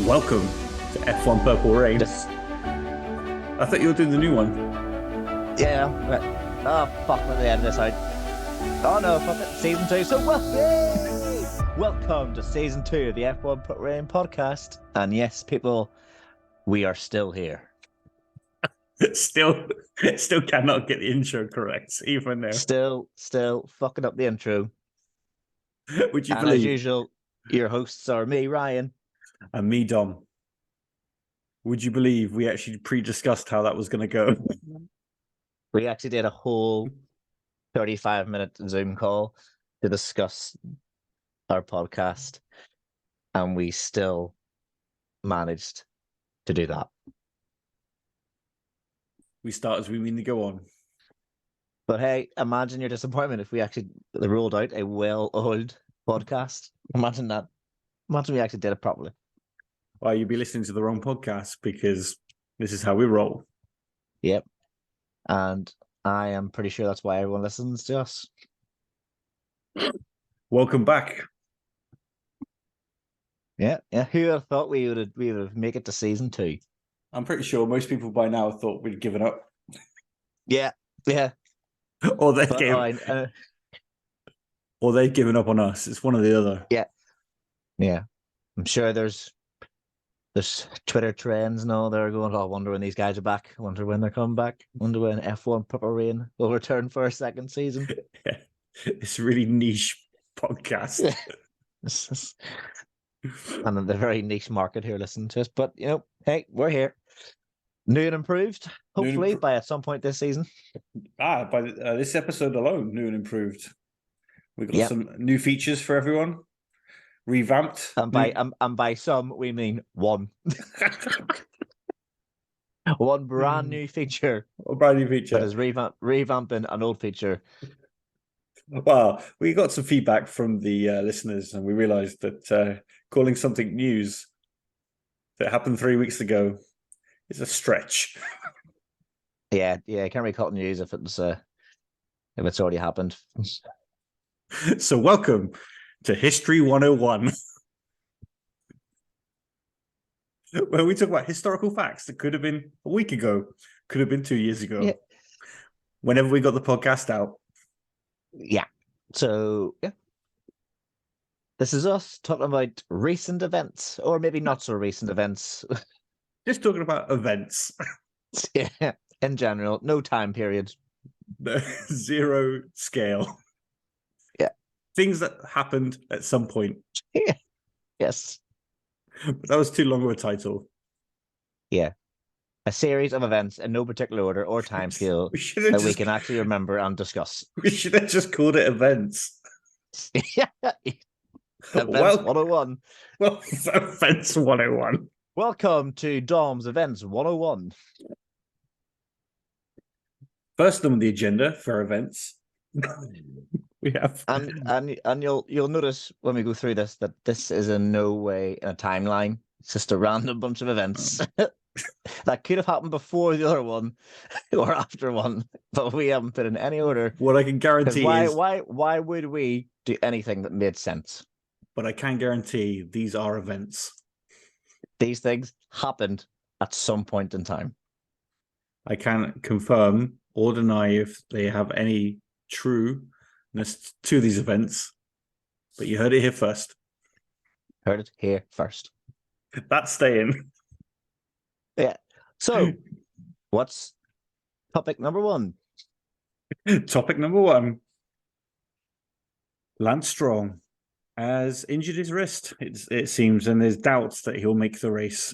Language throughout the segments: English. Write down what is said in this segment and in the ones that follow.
Welcome to F1 Purple Rain. Just, I thought you were doing the new one. yeah. Oh, fuck, let me end this out. Oh no, fuck it. Season 2. So, yay! Welcome to Season 2 of the F1 Purple Rain podcast. And yes, people, we are still here. Still cannot get the intro correct, even though. Still fucking up the intro. Would you And believe? as usual, your hosts are me, Ryan. And me, Dom. Would you believe we actually pre-discussed how that was going to go? We actually did a whole 35-minute Zoom call to discuss our podcast, and we still managed to do that. We start as we mean to go on. But hey, imagine your disappointment if we actually rolled out a well-oiled podcast. Imagine that. Imagine we actually did it properly. Well, you'd be listening to the wrong podcast because this is how we roll. Yep. And I am pretty sure that's why everyone listens to us. Welcome back. Yeah. Who would have thought we would have make it to season 2? I'm pretty sure most people by now thought we'd given up. Yeah. Or they've But, given up on us. It's one or the other. Yeah. I'm sure there's Twitter trends and all that are going, oh, I wonder when these guys are back. I wonder when they're coming back. I wonder when F1 Purple Rain will return for a second season. It's a really niche podcast. And the very niche market here listening to us. But, hey, we're here. New and improved, hopefully, by at some point this season. By this episode alone, new and improved. We've got some new features for everyone. Revamped. And by some, we mean one. One brand new feature. A brand new feature. That is revamping an old feature. Well, we got some feedback from the listeners, and we realized that calling something news that happened 3 weeks ago is a stretch. Yeah, I can't really call it news if it's already happened. So welcome to History 101. Where we talk about historical facts that could have been a week ago, could have been 2 years ago. Yeah. Whenever we got the podcast out. Yeah. So, yeah. This is us talking about recent events, or maybe not so recent events. Just talking about events. Yeah, in general, no time period. Zero scale. Yeah. Things that happened at some point. Yeah. Yes. But that was too long of a title. Yeah. A series of events in no particular order or time scale that we can actually remember and discuss. We should have just called it events. Yeah. Events 101. Well, Events 101. Welcome to Dom's Events 101. First on the agenda for events, we have and you'll notice when we go through this that this is in no way in a timeline. It's just a random bunch of events that could have happened before the other one or after one, but we haven't put in any order. What I can guarantee is why would we do anything that made sense? But I can guarantee these are events. These things happened at some point in time. I can't confirm or deny if they have any trueness to these events, but you heard it here first. Heard it here first. That's staying. Yeah. So, what's topic number 1? Topic number 1. Lance Stroll has injured his wrist, it seems, and there's doubts that he'll make the race.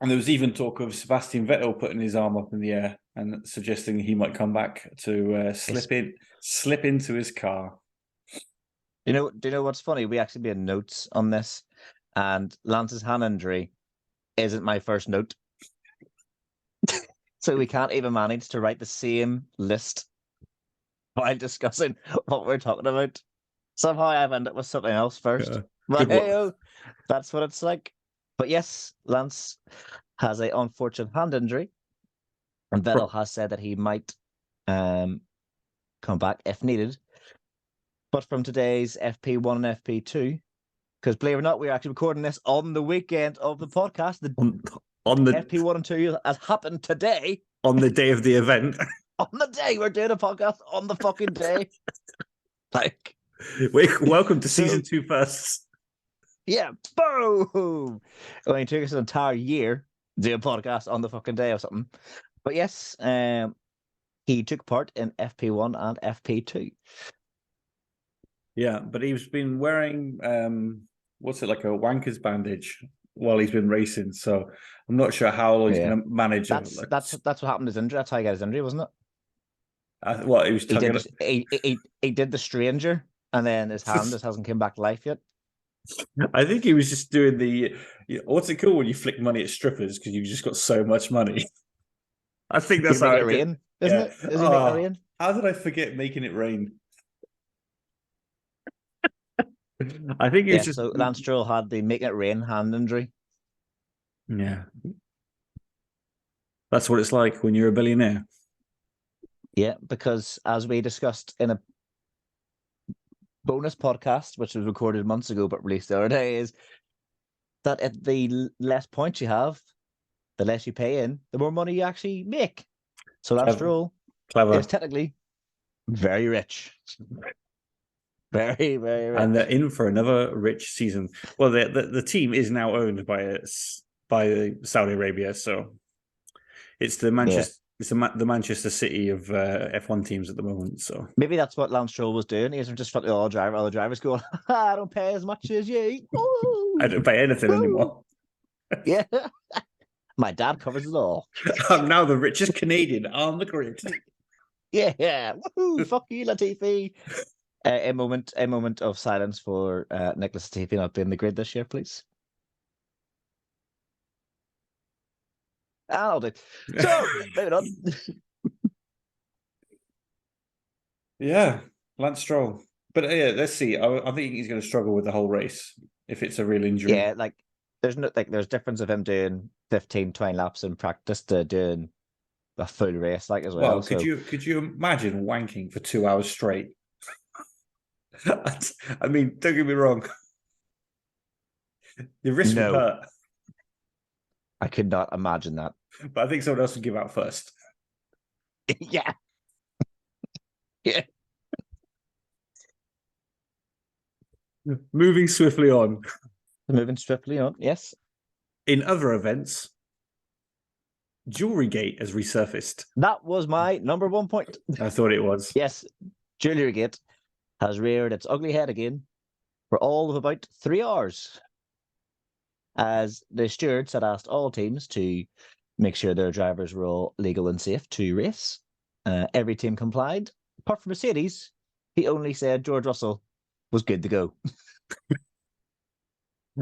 And there was even talk of Sebastian Vettel putting his arm up in the air and suggesting he might come back to slip into his car. Do you know what's funny? We actually made notes on this, and Lance's hand injury isn't my first note. So we can't even manage to write the same list while discussing what we're talking about. Somehow I've ended up with something else first. Yeah. But hey, that's what it's like. But yes, Lance has an unfortunate hand injury, and Vettel has said that he might come back if needed. But from today's FP1 and FP2, because believe it or not, we're actually recording this on the weekend of the podcast. The on the FP1 and 2 has happened today. on the day of the event. On the day we're doing a podcast, on the fucking day. Like, Welcome to So- season 2 first. yeah, boom! It only took us an entire year to do a podcast on the fucking day or something. But yes, he took part in FP1 and FP2. Yeah, but he's been wearing what's it, like a wanker's bandage while he's been racing. So I'm not sure how he's Yeah. going to manage. That's what happened to his injury. That's how he got his injury, wasn't it? What he was He tugging. did, he did the stranger, and then his hand just hasn't come back to life yet. I think he was just doing the. What's it called when you flick money at strippers because you've just got so much money? I think that's He's how making I it did. rain, isn't Yeah. it? Is he making Oh. it rain? How did I forget making it rain? I think it Yeah, was just. so Lance Stroll had the making it rain hand injury. Yeah. That's what it's like when you're a billionaire. Yeah, because as we discussed in a bonus podcast, which was recorded months ago but released the other day, is that at the less points you have, the less you pay in, the more money you actually make. So Lance Clever. Stroll Clever. is technically very rich. Very, very rich. And they're in for another rich season. Well, the team is now owned by Saudi Arabia, so it's the Manchester the Manchester City of F1 teams at the moment. So Maybe that's what Lance Stroll was doing. He was just front of all the drivers going, I don't pay as much as you. Woo!" I don't pay anything anymore. Yeah. My dad covers it all. I'm now the richest Canadian on the grid. Yeah. Woohoo! Fuck you, Latifi. A moment of silence for Nicholas Latifi not being the grid this year, please. I'll do. So, moving on. Yeah, Lance Stroll. But yeah, let's see. I think he's going to struggle with the whole race if it's a real injury. Yeah, like there's difference of him doing 15, 20 laps in practice to doing a full race like as well. Well, could you imagine wanking for 2 hours straight? I mean, don't get me wrong. Your wrist No. would hurt, I could not imagine that. but I think someone else would give out first. Yeah. Yeah. Moving swiftly on. Moving swiftly on. Yes. In other events, Jewelrygate has resurfaced. That was my number 1 point. I thought it was. Yes. Jewelrygate has reared its ugly head again for all of about 3 hours. As the stewards had asked all teams to make sure their drivers were all legal and safe to race. Every team complied. Apart from Mercedes, he only said George Russell was good to go.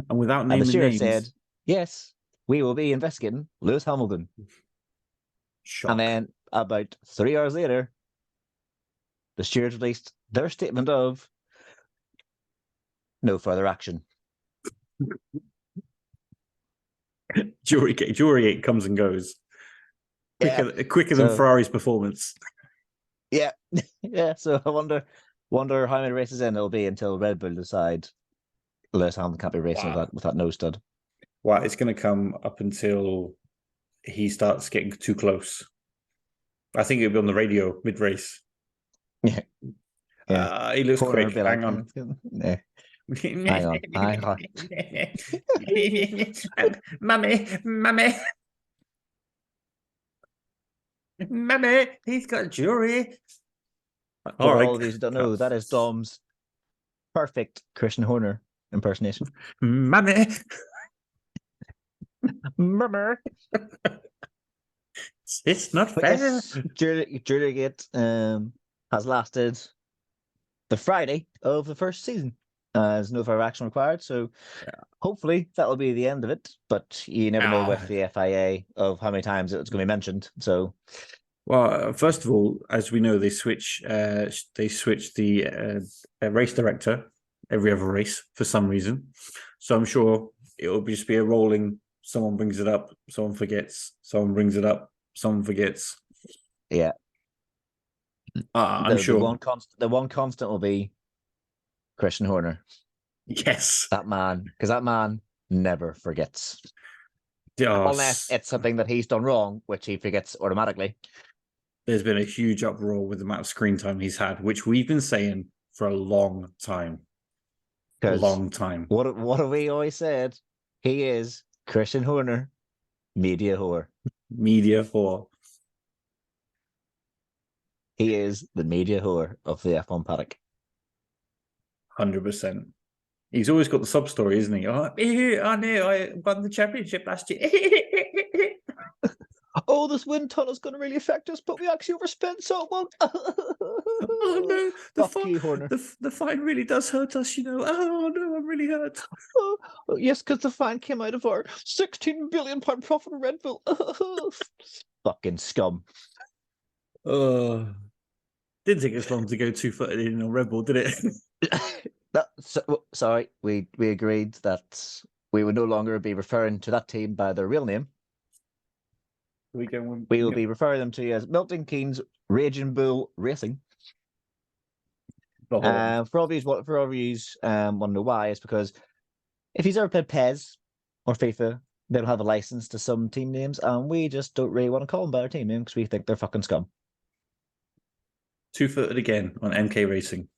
And without And the naming steward names, said, yes, we will be investigating Lewis Hamilton. shock. And then about 3 hours later, the stewards released their statement of no further action. Jewelrygate comes and goes. Quicker than So- Ferrari's performance. Yeah. Yeah. So I wonder how many races in it'll be until Red Bull decide Lewis Hamilton can't be racing Wow. with that nose stud. Well, it's going to come up until he starts getting too close. I think it'll be on the radio mid-race. Yeah. He looks Corner quick. will be like, Hang on. Yeah. Hang on. Mummy, he's got jewelry. For All right. all of you who don't know, that is Dom's perfect Christian Horner impersonation. Mummy. Murmur. It's not But fair. yes, Jewelrygate has lasted the Friday of the first season. There's no further action required, so hopefully that'll be the end of it. But you never know with the FIA of how many times it's going to be mentioned. So, Well, first of all, as we know, they switch the race director every other race for some reason. So I'm sure it will just be a rolling. Someone brings it up, someone forgets. Someone brings it up, someone forgets. yeah, I'm sure. the one constant will be Christian Horner. Yes. Because that man never forgets. Oh, Unless it's something that he's done wrong, which he forgets automatically. there's been a huge uproar with the amount of screen time he's had, which we've been saying for a long time. Because Long time. what have we always said? He is Christian Horner, media whore. Media whore. He is the media whore of the F1 paddock. 100%. He's always got the sub story, isn't he? Oh, I know, I won the championship last year. Oh, this wind tunnel's going to really affect us, but we actually overspent, so it won't. Oh no, Fuck you, Horner. the fine really does hurt us, you know. Oh no, I'm really hurt. Oh, yes, because the fine came out of our £16 billion profit in Red Bull. Fucking scum. Didn't take us long to go 2-footed in on Red Bull, did it? Sorry, we agreed that we would no longer be referring to that team by their real name. We will be referring them to as Milton Keynes Raging Bull Racing. For all of you want to know why, it's because if he's ever played PES or FIFA, they don't have a license to some team names, and we just don't really want to call them by their team name because we think they're fucking scum. 2-footed again on MK Racing.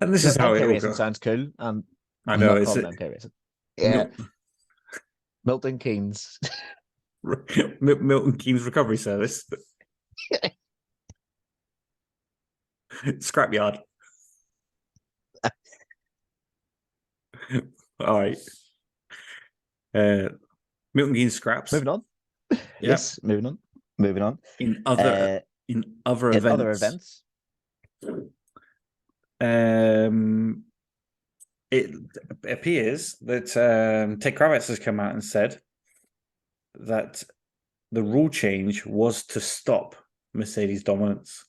And this is how MK it Racing goes. sounds cool, and I know it's MK Racing. Yeah, Milton Keynes. Milton Keynes Recovery Service. Scrapyard. All right. Milton Keynes scraps. Moving on. Yep. Yes, moving on. In other events. It appears that Ted Kravitz has come out and said that the rule change was to stop Mercedes dominance.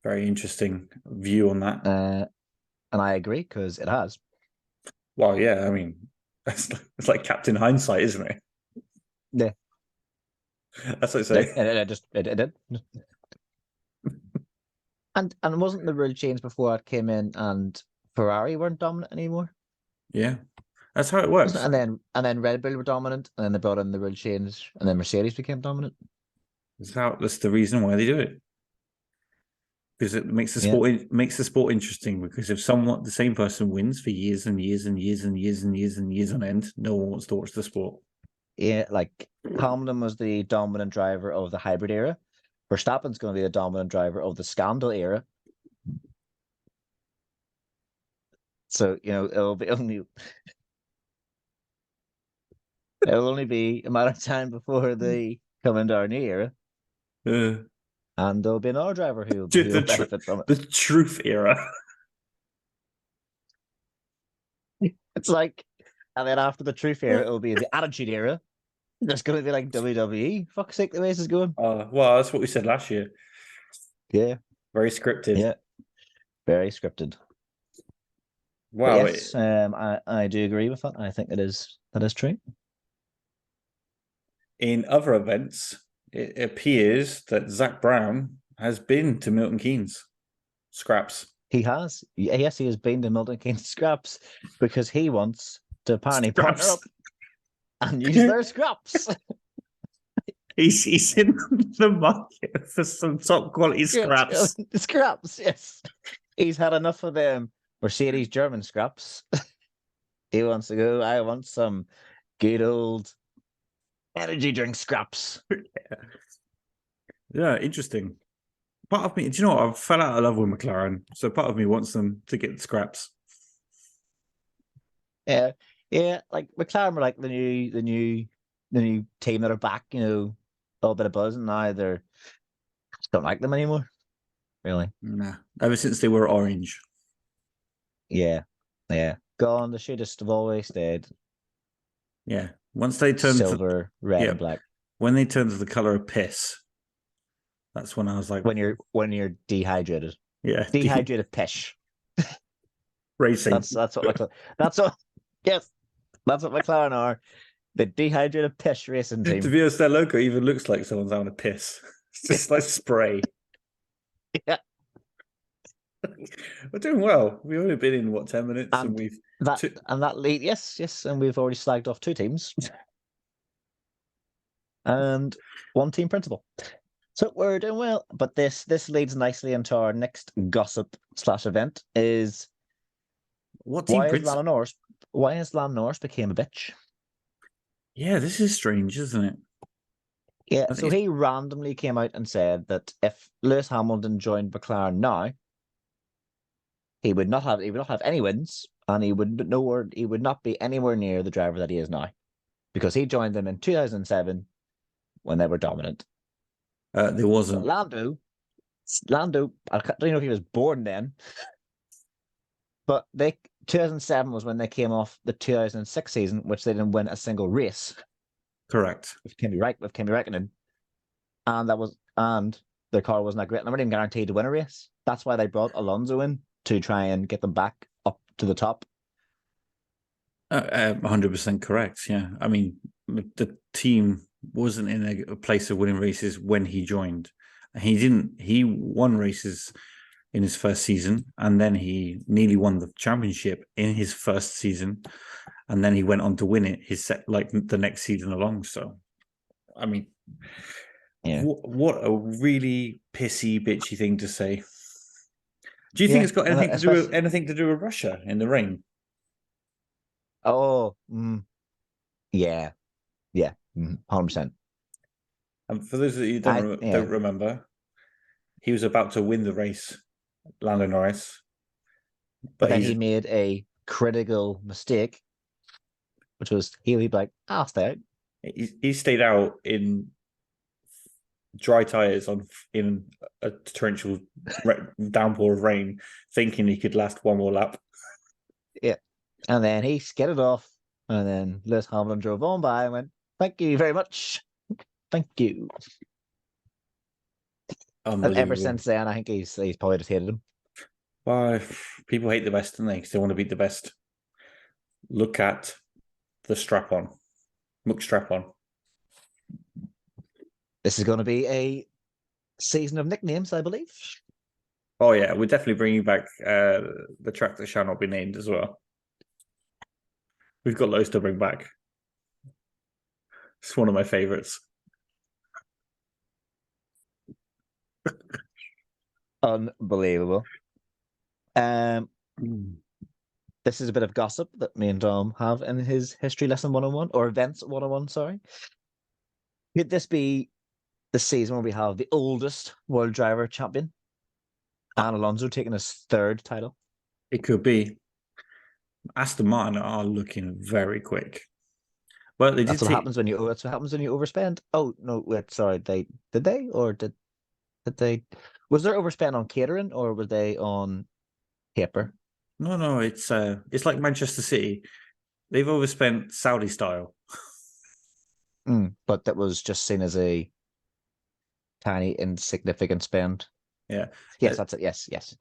Very interesting view on that. And I agree, because it has. Well, yeah, I mean, it's like Captain Hindsight, isn't it? Yeah. That's what I say. It did. And wasn't the rule change before it came in and Ferrari weren't dominant anymore? Yeah. That's how it works. And then Red Bull were dominant, and then they brought in the rule change, and then Mercedes became dominant. That's the reason why they do it. Because it makes the sport interesting. Because if the same person wins for years and years and years and years and years and years on end, no one wants to watch the sport. Yeah, like Hamilton was the dominant driver of the hybrid era. Verstappen's going to be the dominant driver of the scandal era. So, it'll only be a matter of time before they come into our new era. And there'll be another driver who will benefit from it. The truth era. It's like, and then after the truth era, it'll be the attitude era. There's going to be like WWE. Fuck's sake, the way this is going. Well, that's what we said last year. Yeah. Very scripted. Yeah. Very scripted. Wow. Yes, I do agree with that. I think that is true. In other events, it appears that Zach Brown has been to Milton Keynes scraps. He has. Yes, he has been to Milton Keynes scraps because he wants to apparently partner up and use their scraps. He's in the market for some top quality scraps. Scraps, yes. He's had enough of them Mercedes German scraps. He wants to go, I want some good old energy drink scraps. Yeah, interesting. Part of me, do you know what? I fell out of love with McLaren, so part of me wants them to get scraps. Yeah, like McLaren were like the new team that are back. A little bit of buzz, and now I just don't like them anymore. Really? Nah. Ever since they were orange. Yeah. Gone. They should just have always stayed. Yeah. Once they turned silver, red, and black. When they turned to the color of piss, that's when I was like, when you're dehydrated. Yeah. Dehydrated piss. Racing. That's what McLaren. That's what McLaren are. The dehydrated piss racing team. To be honest, their logo even looks like someone's having a piss. It's just like spray. Yeah. We're doing well. We've only been in what 10 minutes, and And we've that two, and that lead, yes, and we've already slagged off 2 teams and 1 team principal. So we're doing well. But this leads nicely into our next gossip / event is what team prince? why has Lando Norris became a bitch? Yeah, this is strange, isn't it? Yeah, I so think he randomly came out and said that if Lewis Hamilton joined McLaren now, he would not have any wins, and he would not be anywhere near the driver that he is now, because he joined them in 2007 when they were dominant. there But wasn't. Lando, I don't even know if he was born then, but 2007 was when they came off the 2006 season, which they didn't win a single race, Correct. with Kimi Räikkönen, and their car wasn't that great. And they weren't even guaranteed to win a race. That's why they brought Alonso in to try and get them back up to the top. 100% correct. Yeah, I mean, the team wasn't in a place of winning races when he joined. He didn't. He won races in his first season, and then he nearly won the championship in his first season, and then he went on to win it the next season along. So, I mean, Yeah. what a really pissy, bitchy thing to say. Do you think Yeah, it's got and anything to do with Russia in the rain? Oh, yeah, 100%. And for those of you who Yeah. don't remember, he was about to win the race, Lando Norris, But then he made a critical mistake, which was he'll be like, I'll stay out. he stayed out in dry tires in a torrential downpour of rain, thinking he could last one more lap. Yeah. And then he skidded off, and then Lewis Hamilton drove on by and went, thank you very much. Thank you. And ever Unbelievable. since then, I think he's probably just hated him. Why people hate the best, don't they? Because they want to beat the best. Look at the strap-on, Muck strap-on. This is going to be a season of nicknames, I believe. Oh yeah, we're definitely bringing back the track that shall not be named as well. We've got loads to bring back. It's one of my favorites. Unbelievable. This is a bit of gossip that me and Dom have in his history lesson 101, or events 101, sorry. Could this be the season where we have the oldest world driver champion, and Alonso taking his 3rd title? It could be. Aston Martin are looking very quick. Well, they That's what happens when you overspend. Oh no, wait, sorry. Did they was there overspend on catering, or were they on paper? No, it's like Manchester City. They've overspent Saudi style. But that was just seen as a tiny, insignificant spend. Yeah. Yes, that's it. Yes.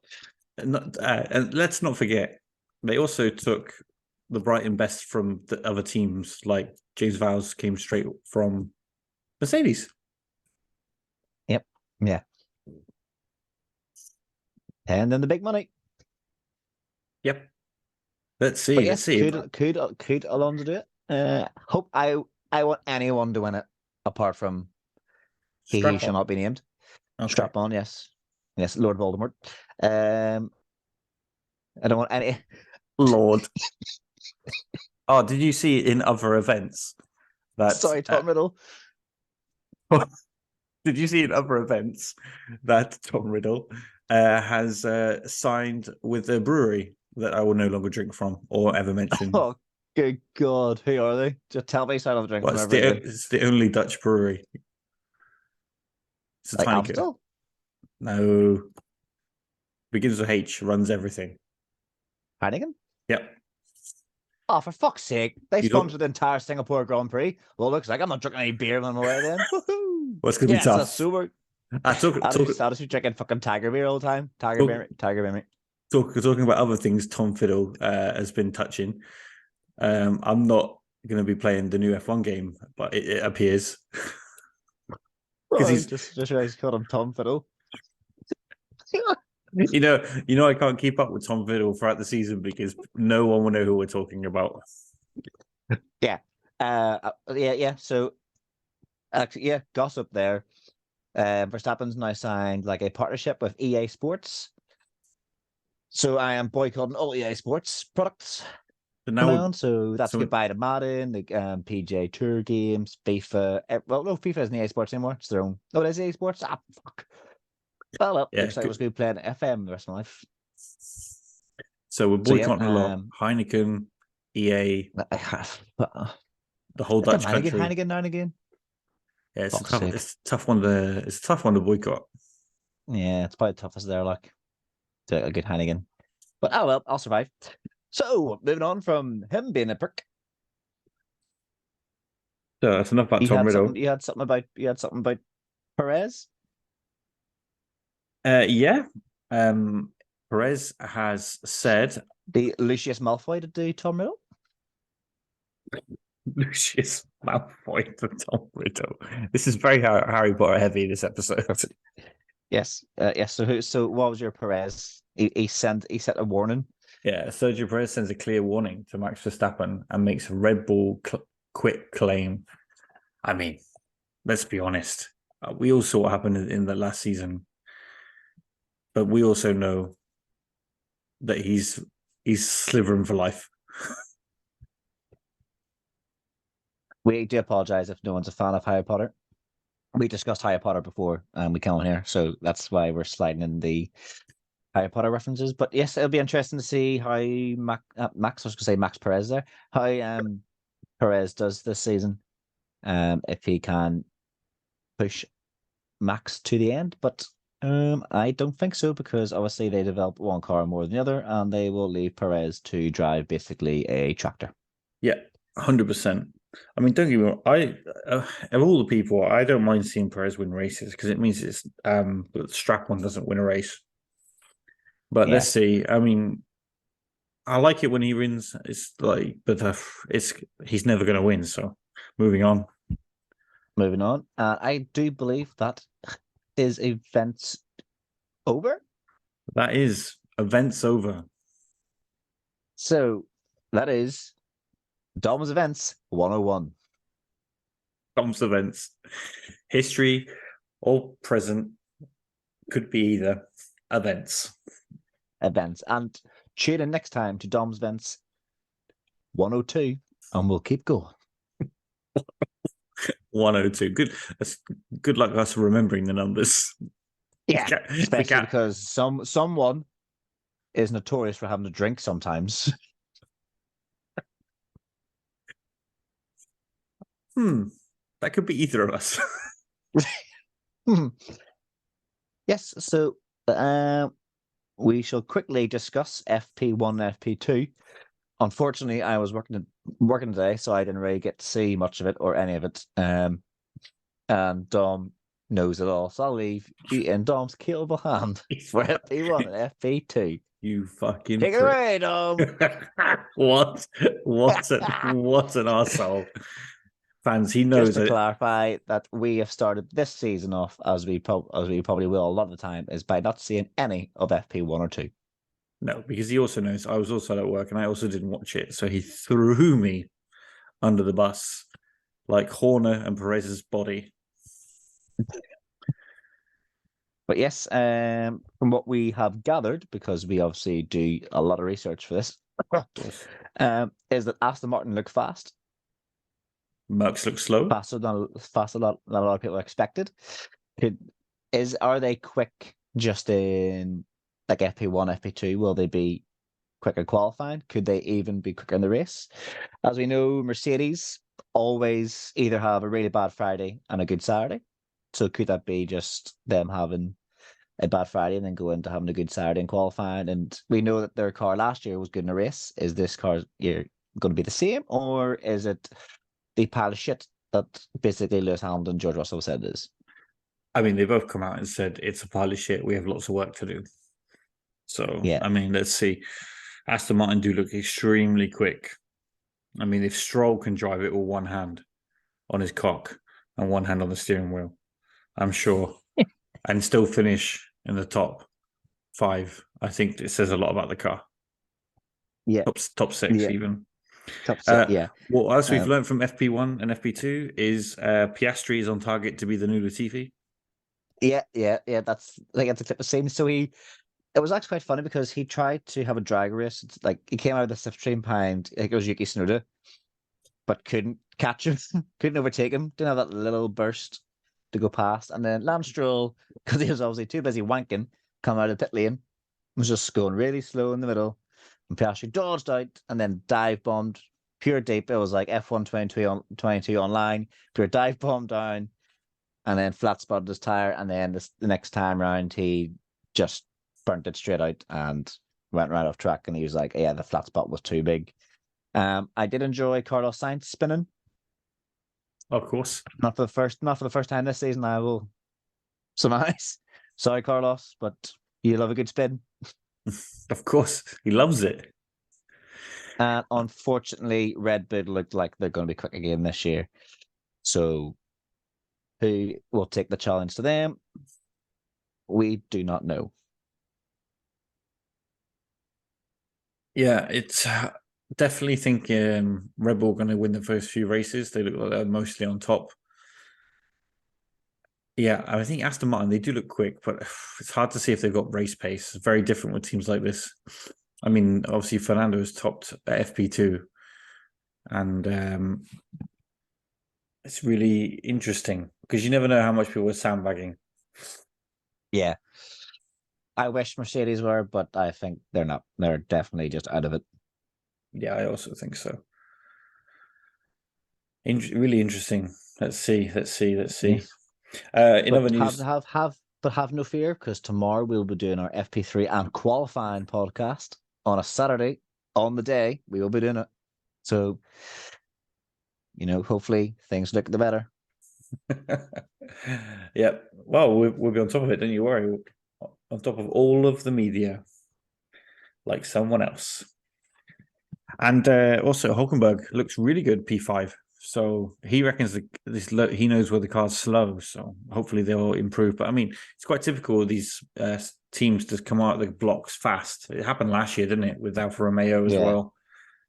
And let's not forget, they also took the Brighton best from the other teams. Like James Vowles came straight from Mercedes. Yep. Yeah. And then the big money. Yep. Let's see. But yes, could Alonso do it? Hope I want anyone to win it apart from he who shall not be named. Okay. Strap on, yes, Lord Voldemort. I don't want any Lord. Oh, did you see in other events that? Sorry, Tom Riddle. Did you see in other events that Tom Riddle has signed with a brewery that I will no longer drink from or ever mention? Oh, good God. Who are they? Just tell me so I don't drink from it's the only Dutch brewery. It's a like tiny Amstel? No. Begins with H, runs everything. Heineken? Yep. Oh, for fuck's sake. They sponsored the entire Singapore Grand Prix. Well, looks like I'm not drinking any beer when I'm away then. Woohoo! Well, it's going to be tough. That's super. I'll just be drinking fucking Tiger beer all the time. Tiger beer. Talking about other things Tom Fiddle has been touching. I'm not going to be playing the new F1 game, but it appears. Because he's just realized called him Tom Fiddle. I can't keep up with Tom Fiddle throughout the season because no one will know who we're talking about. Yeah. Yeah. So, actually, yeah, gossip there. Verstappen's now signed like a partnership with EA Sports. So I am boycotting all EA Sports products So from now now we on. So that's so goodbye to Madden, the PJ Tour games, FIFA. Well, no, FIFA isn't EA Sports anymore. It's their own. Oh, it is EA Sports. Ah, fuck. Well, yeah, looks like it was good playing FM the rest of my life. so we're So yeah, boycotting a lot. Heineken, EA, the whole don't Dutch mind a good country. Heineken now and again. Yeah, Fuck's sake. it's a tough one to boycott. Yeah, it's probably the toughest there, like to a good Hannigan. But oh well, I'll survive. So moving on from him being a prick, So that's enough about you Tom had Riddle. something. You had something about Perez. Yeah. Perez has said The Lucius Malfoy to do Tom Riddle. Lucius Malfoy to Tom Riddle. This is very Harry Potter heavy, this episode. Yes, yes. So what was your Perez? He sent a warning. Yeah, Sergio Perez sends a clear warning to Max Verstappen and makes a Red Bull quit claim. I mean, let's be honest. We all saw what happened in the last season, but we also know that he's slivering for life. We do apologize if no one's a fan of Harry Potter. We discussed Harry Potter before, and we came on here, so that's why we're sliding in the Harry Potter references. But yes, it'll be interesting to see how Max. I was going to say Max Perez there. How Perez does this season. If he can push Max to the end, but I don't think so because obviously they develop one car more than the other, and they will leave Perez to drive basically a tractor. Yeah, 100%. I mean, don't get me wrong. Of all the people, I don't mind seeing Perez win races because it means it's strap one doesn't win a race. But Yeah. let's see. I mean, I like it when he wins. It's like, but he's never going to win. So, moving on. Moving on, I do believe that is events over. That is events over. So that is Dom's Events 101. Dom's events, history or present, could be either events. Events. And tune in next time to Dom's Events 102, and we'll keep going. 102. Good luck us remembering the numbers. Yeah, especially because someone is notorious for having to drink sometimes. That could be either of us. Yes, so we shall quickly discuss FP1 and FP2. Unfortunately, I was working today, so I didn't really get to see much of it or any of it. And Dom knows it all, so I'll leave you in Dom's capable hand for FP1 and FP2. You fucking take it away, Dom. What an arsehole. Fans, he knows. Just to clarify that we have started this season off as we probably will a lot of the time is by not seeing any of FP1 or 2. No, because he also knows I was also at work and I also didn't watch it, so he threw me under the bus like Horner and Perez's body. But yes, from what we have gathered, because we obviously do a lot of research for this, is that Aston Martin look fast. Mercs look slow. Faster than a lot of people expected. Are they quick just in like FP1, FP2? Will they be quicker qualifying? Could they even be quicker in the race? As we know, Mercedes always either have a really bad Friday and a good Saturday. So could that be just them having a bad Friday and then go into having a good Saturday in qualifying? And we know that their car last year was good in a race. Is this car year going to be the same, or is it the pile of shit that basically Lewis Hamilton and George Russell said it is? I mean, they both come out and said it's a pile of shit. We have lots of work to do. So, yeah. I mean, let's see. Aston Martin do look extremely quick. I mean, if Stroll can drive it with one hand on his cock and one hand on the steering wheel, I'm sure, and still finish in the top, 5. I think it says a lot about the car. Yeah, Top 6 yeah, even. top six. Yeah, What else we've um, learned from FP1 and FP2 is Piastri is on target to be the new Latifi. yeah. That's like it's a clip of scene. So it was actually quite funny because he tried to have a drag race. It's like he came out of the slipstream behind, I think it was Yuki Tsunoda, but couldn't catch him, couldn't overtake him. Didn't have that little burst to go past. And then Lance Stroll, because he was obviously too busy wanking, come out of the pit lane, was just going really slow in the middle. And Piastri dodged out and then dive bombed. Pure deep. It was like F1 22 online, pure dive bomb down, and then flat spotted his tire. And then the next time round, he just burnt it straight out and went right off track. And he was like, yeah, the flat spot was too big. I did enjoy Carlos Sainz spinning. Of course. Not for the first time this season, I will surmise. Sorry, Carlos, but you love a good spin. Of course. He loves it. And unfortunately, Red Bull looked like they're going to be quick again this year. So who will take the challenge to them? We do not know. Yeah, it's definitely think Red Bull going to win the first few races. They look like they're mostly on top. Yeah, I think Aston Martin, they do look quick, but it's hard to see if they've got race pace. It's very different with teams like this. I mean, obviously, Fernando is topped at FP2, and it's really interesting because you never know how much people are sandbagging. Yeah. I wish Mercedes were, but I think they're not. They're definitely just out of it. Yeah, I also think so. Really interesting. Let's see. Yes. In other But news, have no fear, because tomorrow we'll be doing our FP3 and qualifying podcast on a Saturday on the day. We will be doing it. So, hopefully things look the better. yeah. Well, we'll be on top of it. Don't you worry. On top of all of the media, like someone else. And also, Hulkenberg looks really good P5. So he reckons he knows where the car's slow. So hopefully they'll improve. But I mean, it's quite typical of these teams to come out of the blocks fast. It happened last year, didn't it, with Alfa Romeo as well?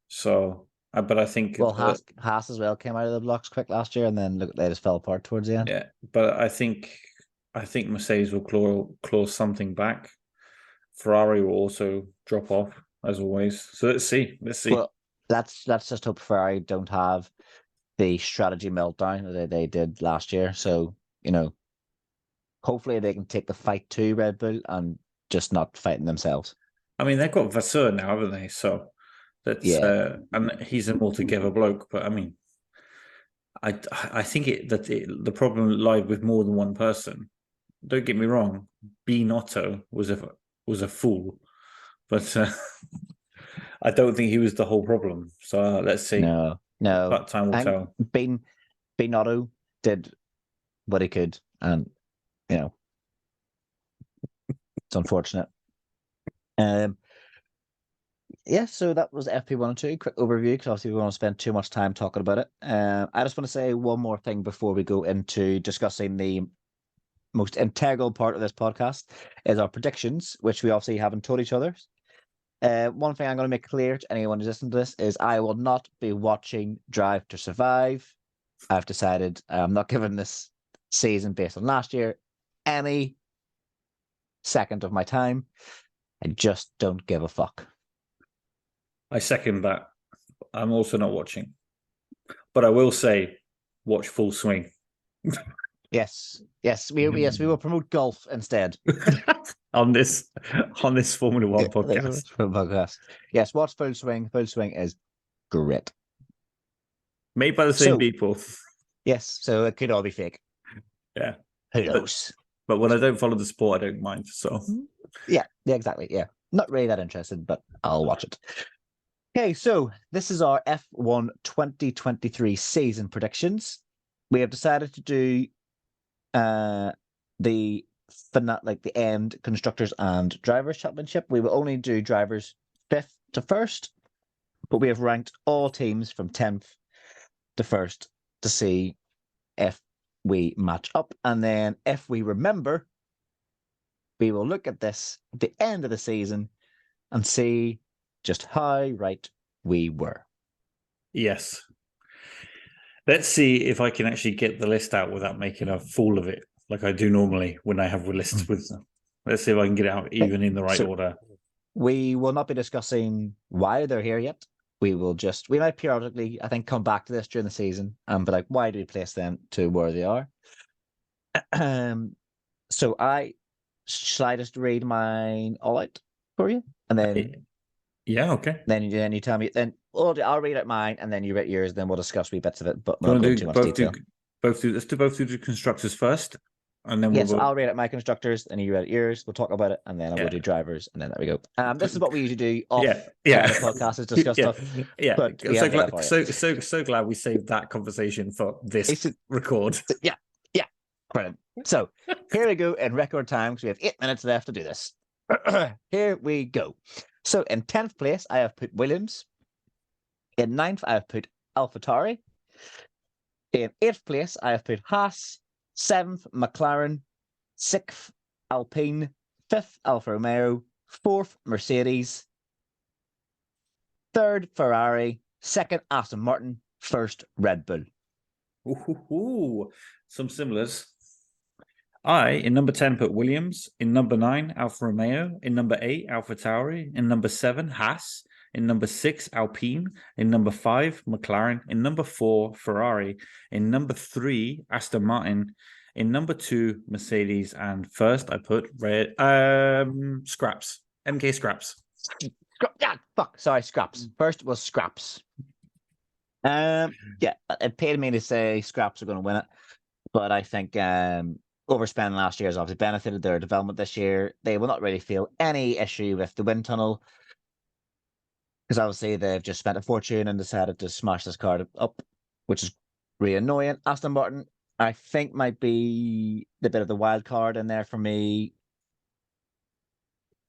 So, but I think Haas as well came out of the blocks quick last year, and then look, they just fell apart towards the end. Yeah, but I think Mercedes will claw something back. Ferrari will also drop off as always. So let's see. Well, let's just hope Ferrari don't have the strategy meltdown that they did last year. So, hopefully they can take the fight to Red Bull and just not fighting themselves. I mean, they've got Vasseur now, haven't they? So that's and he's an altogether bloke. But I mean, I think the problem lied with more than one person. Don't get me wrong. Binotto was a fool, but I don't think he was the whole problem. So let's see. No. But time will tell. Binotto did what he could, and it's unfortunate. Yeah, so that was FP1 and 2. Quick overview, because obviously we want to spend too much time talking about it. I just want to say one more thing before we go into discussing the most integral part of this podcast, is our predictions, which we obviously haven't told each other. One thing I'm going to make clear to anyone who's listening to this is I will not be watching Drive to Survive. I've decided I'm not giving this season, based on last year, any second of my time. I just don't give a fuck. I second that. I'm also not watching, but I will say, watch Full Swing. Yes, we will promote golf instead on this Formula One podcast. Yes, watch Full Swing. Full Swing is great. Made by the same people. Yes, so it could all be fake. Yeah. Who knows? But when I don't follow the sport, I don't mind. So yeah, exactly. Yeah. Not really that interested, but I'll watch it. Okay, so this is our F1 2023 season predictions. We have decided to do the end constructors and drivers championship. We will only do drivers 5th to 1st, but we have ranked all teams from 10th to 1st to see if we match up. And then if we remember, we will look at this at the end of the season and see just how right we were. Yes. Let's see if I can actually get the list out without making a fool of it, like I do normally when I have lists with them. Let's see if I can get it out even in the right order. We will not be discussing why they're here yet. We might periodically, I think, come back to this during the season and be like, why do we place them to where they are? So shall I just read mine all out for you? And then yeah, okay. Then you tell me. Then I'll read out mine, and then you read yours. Then we'll discuss wee bits of it, but we'll not go into too much detail. Let's do both the constructors first, and then yes, I'll read out my constructors, and you read out yours. We'll talk about it, and then we'll do drivers, and then there we go. This is what we usually do off the podcast is discuss stuff. Yeah, but so glad we saved that conversation for this record. Yeah, brilliant. So here we go in record time because we have 8 minutes left to do this. Here we go. So in 10th place, I have put Williams. In 9th, I have put AlphaTauri. In 8th place, I have put Haas. 7th, McLaren. 6th, Alpine. 5th, Alfa Romeo. 4th, Mercedes. 3rd, Ferrari. 2nd, Aston Martin. 1st, Red Bull. Ooh, some similars. In number 10 put Williams. In number 9, Alfa Romeo. In number 8, AlphaTauri. In number 7, Haas. In number 6, Alpine. In number 5, McLaren. In number 4, Ferrari. In number 3, Aston Martin. In number 2, Mercedes. And first, I put Scraps. MK Scraps. Scraps. First was Scraps. It paid me to say Scraps are going to win it, but I think overspending last year has obviously benefited their development this year. They will not really feel any issue with the wind tunnel because obviously they've just spent a fortune and decided to smash this card up, which is really annoying. Aston Martin, I think, might be the bit of the wild card in there for me.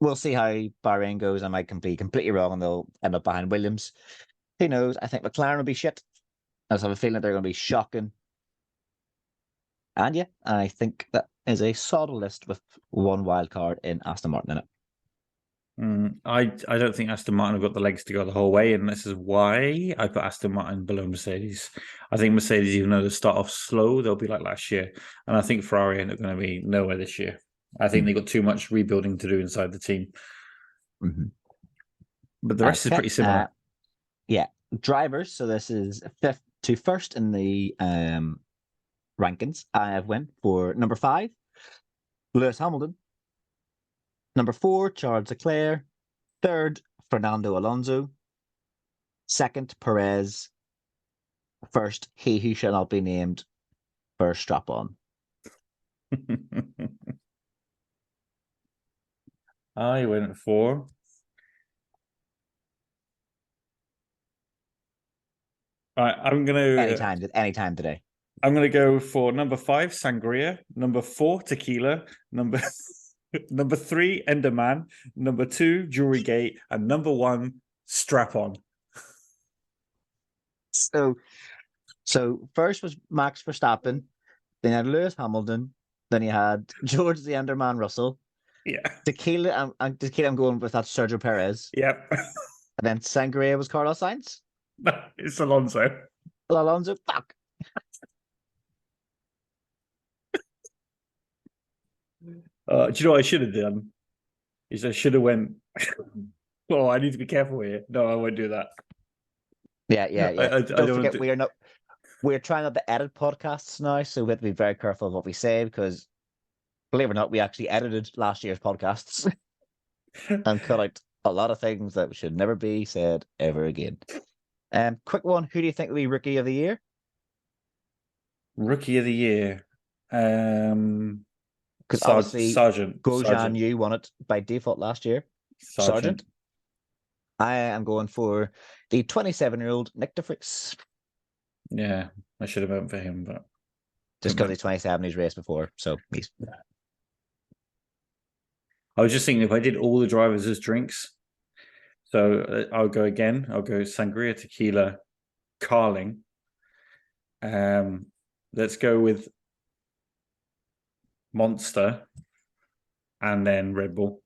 We'll see how Bahrain goes. I might be completely wrong and they'll end up behind Williams. Who knows? I think McLaren will be shit. I just have a feeling that they're going to be shocking. And I think that is a solid list with one wild card in Aston Martin in it. I don't think Aston Martin have got the legs to go the whole way, and this is why I put Aston Martin below Mercedes. I think Mercedes, even though they start off slow, they'll be like last year. And I think Ferrari are going to be nowhere this year. I think they've got too much rebuilding to do inside the team. Mm-hmm. But the rest is pretty similar. Drivers. So this is 5th to 1st in the rankings. I have went for number 5, Lewis Hamilton. Number 4, Charles Leclerc. 3rd, Fernando Alonso. 2nd, Perez. 1st, he who shall not be named, first strap on. I went for I'm gonna anytime today. I'm gonna go for number 5, Sangria. Number 4, Tequila. Number 3, Enderman. Number 2, Jewelry Gate, and number 1, Strap On. So first was Max Verstappen, then you had Lewis Hamilton, then you had George the Enderman Russell. Yeah. Tequila, I'm going with that Sergio Perez. Yep. And then Sangria was Carlos Sainz. No, it's Alonso. Alonso, fuck. Do you know what I should have done? Is I should have went. Oh, I need to be careful here. No, I won't do that. Yeah. I don't forget, we're trying not to edit podcasts now, so we have to be very careful of what we say because, believe it or not, we actually edited last year's podcasts and cut out a lot of things that should never be said ever again. Quick one, who do you think will be Rookie of the Year? Rookie of the Year. Because obviously Sargent. Grosjean, you won it by default last year. Sargent. I am going for the 27-year-old Nick de Vries. Yeah, I should have voted for him, but just because he's 27, he's raced before, so he's. I was just thinking if I did all the drivers as drinks, so I'll go again. I'll go Sangria, Tequila, Carling. Let's go with Monster and then Red Bull.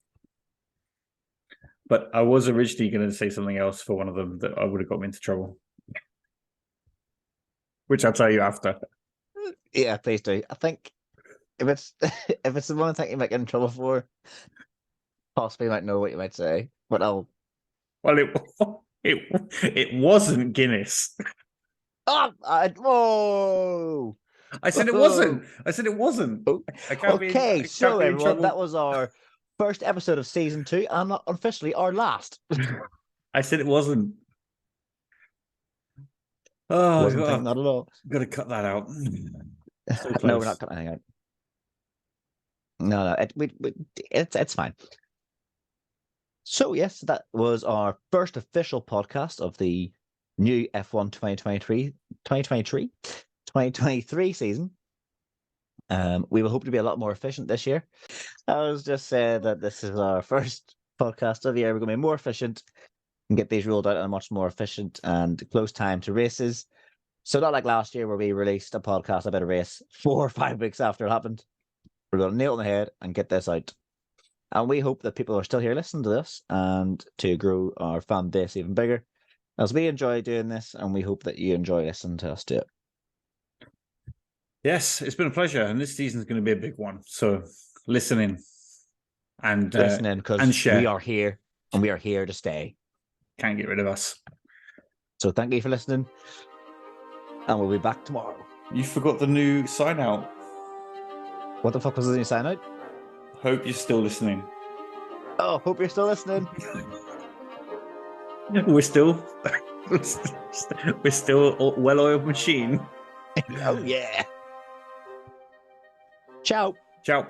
But I was originally going to say something else for one of them that I would have got me into trouble, which I'll tell you after. Yeah, please do. I think if it's if it's the one thing you might get in trouble for, possibly might know what you might say. But I'll. Well, it wasn't Guinness. Oh, whoa! I said it wasn't. I said it wasn't. I can't be, I Okay, can't so be in everyone, trouble. that was our first episode of season 2, and not officially our last. I said it wasn't. Oh, Wasn't thinking that at all. got to cut that out. So No, close. we're not cutting anything out. No, it's fine. So yes, that was our first official podcast of the new F1 2023 season. We will hope to be a lot more efficient this year. I was just saying that this is our first podcast of the year. We're going to be more efficient and get these rolled out in a much more efficient and close time to races. So not like last year where we released a podcast about a race 4 or 5 weeks after it happened. We're going to nail it in the head and get this out. And we hope that people are still here listening to this and to grow our fan base even bigger, as we enjoy doing this, and we hope that you enjoy listening to us do it. Yes, it's been a pleasure, and this season's going to be a big one. So listen in and Listening, because and share. we are here, and we are here to stay. Can't get rid of us. So thank you for listening, and we'll be back tomorrow. You forgot the new sign out. What the fuck was the new sign out? Hope you're still listening. Oh, hope you're still listening. We're still a well-oiled machine. Oh yeah. Ciao. Ciao.